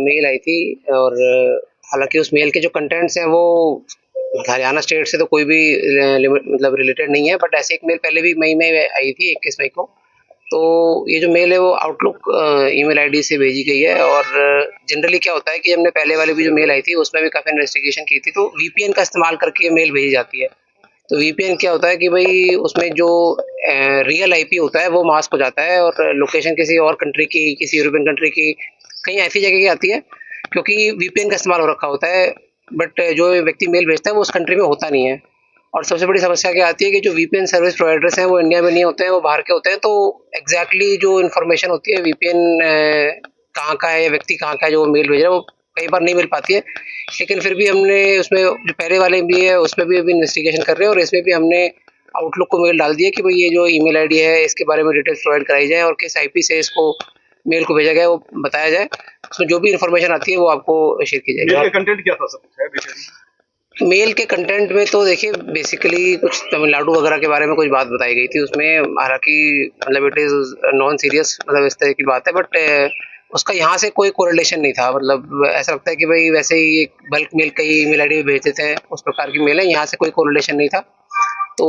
Mail आई थी और हालांकि उस मेल के जो कंटेंट्स हैं वो हरियाणा स्टेट से तो कोई भी मतलब रिलेटेड नहीं है, बट ऐसे एक मेल पहले भी मई में आई थी 21 मई को। तो ये जो मेल है वो आउटलुक ईमेल आईडी से भेजी गई है और जनरली क्या होता है कि हमने पहले वाली भी जो मेल आई थी उसमें भी काफ़ी इन्वेस्टिगेशन की थी, तो वीपीएन का इस्तेमाल करके ये मेल भेजी जाती है। तो वीपीएन क्या होता है कि भाई उसमें जो रियल आईपी होता है वो मास्क हो जाता है और लोकेशन किसी और कंट्री की, किसी यूरोपियन कंट्री की, कहीं ऐसी जगह की आती है क्योंकि वीपीएन का इस्तेमाल हो रखा होता है, बट जो व्यक्ति मेल भेजता है वो उस कंट्री में होता नहीं है। और सबसे बड़ी समस्या क्या आती है कि जो वीपीएन सर्विस प्रोवाइडर्स हैं वो इंडिया में नहीं होते हैं, वो बाहर के होते हैं। तो एग्जैक्टली जो इन्फॉर्मेशन होती है वीपीएन कहाँ का है या व्यक्ति कहाँ का है जो मेल भेज रहा है, वो कई बार नहीं मिल पाती है। लेकिन फिर भी हमने उसमें जो पहले वाले भी है उसमें भी अभी इन्वेस्टिगेशन कर रहे हैं और इसमें भी हमने आउटलुक को मेल डाल दिया कि भाई ये जो ईमेल आईडी है इसके बारे में डिटेल्स प्रोवाइड कराई जाए और किस आईपी से इसको मेल को भेजा गया वो बताया जाए। उसमें जो भी इन्फॉर्मेशन आती है वो आपको शेयर की जाएगी। मेल का कंटेंट क्या था सब? मेल के कंटेंट में तो देखिए बेसिकली कुछ तमिलनाडु वगैरह के बारे में कुछ बात बताई गई थी उसमें, हालांकि मतलब इट इज़ नॉन सीरियस, मतलब इस तरह की बात है, बट उसका यहाँ से कोई कोरिलेशन नहीं था। मतलब ऐसा लगता है कि भाई वैसे ही एक बल्क मेल कई ईमेल आईडी में भेजते थे, उस प्रकार की मेल है, यहाँ से कोई कोरिलेशन नहीं था, तो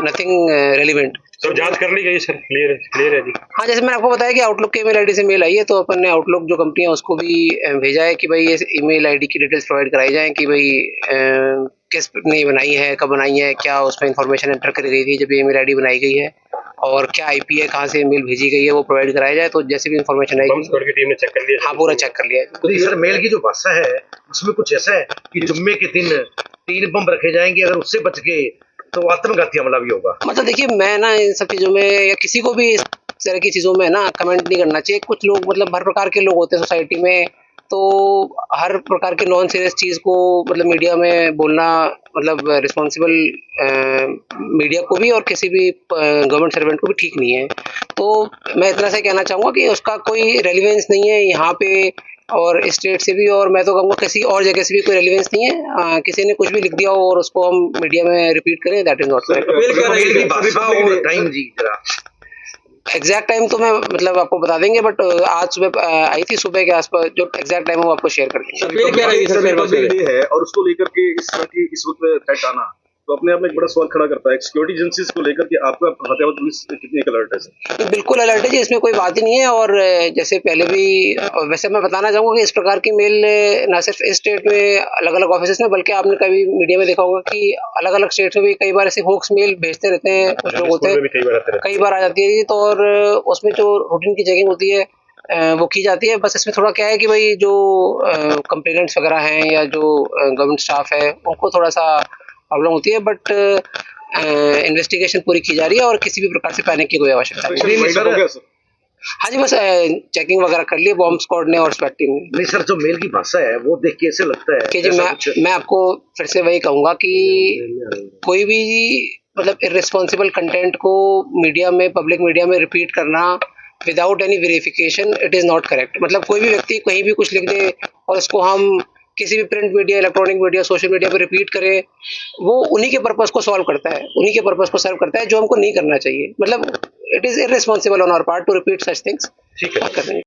नथिंग रेलिवेंट। तो जांच कर ली गई सर, क्लियर है जी। हाँ, जैसे मैंने आपको बताया कि आउटलुक के ईमेल आईडी से मेल आई है, तो अपन ने आउटलुक जो कंपनी है उसको भी भेजा है कि भाई ये ईमेल आईडी की डिटेल्स प्रोवाइड कराई जाएँ कि भाई किस ने बनाई है, कब बनाई है, क्या उसमें इन्फॉर्मेशन एंटर करी गई थी जब ये ईमेल आईडी बनाई गई है और क्या आईपी है, कहाँ से ईमेल भेजी गई है, वो प्रोवाइड कराया जाए। तो जैसे भी इन्फॉर्मेशन आएगी बम स्क्वाड की टीम ने चेक कर लिया। हाँ, पूरा चेक कर लिया है। तो सर मेल की जो भाषा है उसमें कुछ ऐसा है कि जुम्मे के दिन 3 बम रखे जाएंगे, अगर उससे बच गए तो आत्मघाती हमला भी होगा। मतलब देखिए मैं ना इन सब चीज़ों में या किसी को भी इस तरह की चीज़ों में ना कमेंट नहीं करना चाहिए। कुछ लोग मतलब हर प्रकार के लोग होते हैं सोसाइटी में, तो हर प्रकार के नॉन सीरियस चीज़ को मतलब मीडिया में बोलना मतलब रिस्पॉन्सिबल मीडिया को भी और किसी भी गवर्नमेंट सर्वेंट को भी ठीक नहीं है। तो मैं इतना सा कहना चाहूँगा कि उसका कोई रेलिवेंस नहीं है यहाँ पे और स्टेट से भी, और मैं तो कहूँगा किसी और जगह से भी कोई रेलिवेंस नहीं है। किसी ने कुछ भी लिख दिया हो और उसको हम मीडिया में रिपीट करें, that is not exact time तो मैं मतलब आपको बता देंगे, बट आज सुबह आई थी, सुबह के आसपास जो एग्जैक्ट टाइम है वो आपको शेयर कर देंगे। है और उसको लेकर के इस तरह की इस वक्त थ्रेट आना तो अपने आप में एक बड़ा सवाल खड़ा करता है। सिक्योरिटी एजेंसीज को लेकर के आपका फतेहाबाद पुलिस कितनी अलर्ट है सर? बिल्कुल अलर्ट है जी, इसमें कोई बात ही नहीं है। और जैसे पहले भी, वैसे मैं बताना चाहूँगा कि इस प्रकार की मेल ना सिर्फ इस स्टेट में अलग अलग ऑफिस में, बल्कि आपने कभी मीडिया में देखा होगा कि अलग अलग स्टेट में भी कई बार ऐसे होक्स मेल भेजते रहते हैं कुछ लोग होते हैं, कई बार आ जाती है जी। तो और उसमें जो रूटीन की चेकिंग होती है वो की जाती है। बस इसमें थोड़ा क्या है कि भाई जो कंप्लेनेंट्स वगैरह हैं या जो गवर्नमेंट स्टाफ है उनको थोड़ा सा प्रॉब्लम होती है, बट इन्वेस्टिगेशन पूरी की जा रही है और किसी भी प्रकार से पैनिक की कोई आवश्यकता नहीं। हाँ जी, बस चेकिंग वगैरह कर लिए बॉम्ब स्क्वाड ने और स्वेट टीम ने। नहीं सर, जो मेल की भाषा है वो देख के ऐसे लगता है कि जी मैं आपको फिर से वही कहूँगा कि कोई भी मतलब इर्रेस्पॉन्सिबल कंटेंट को मीडिया में, पब्लिक मीडिया में रिपीट करना without any verification, it is not correct. मतलब कोई भी व्यक्ति कहीं भी कुछ लिख दे और उसको हम किसी भी print media, electronic media, social media पर रिपीट करें, वो उन्हीं के पर्पस को सॉल्व करता है, उन्हीं के पर्पस को सर्व करता है, जो हमको नहीं करना चाहिए। मतलब it is irresponsible on our part to repeat such things. ठीक है।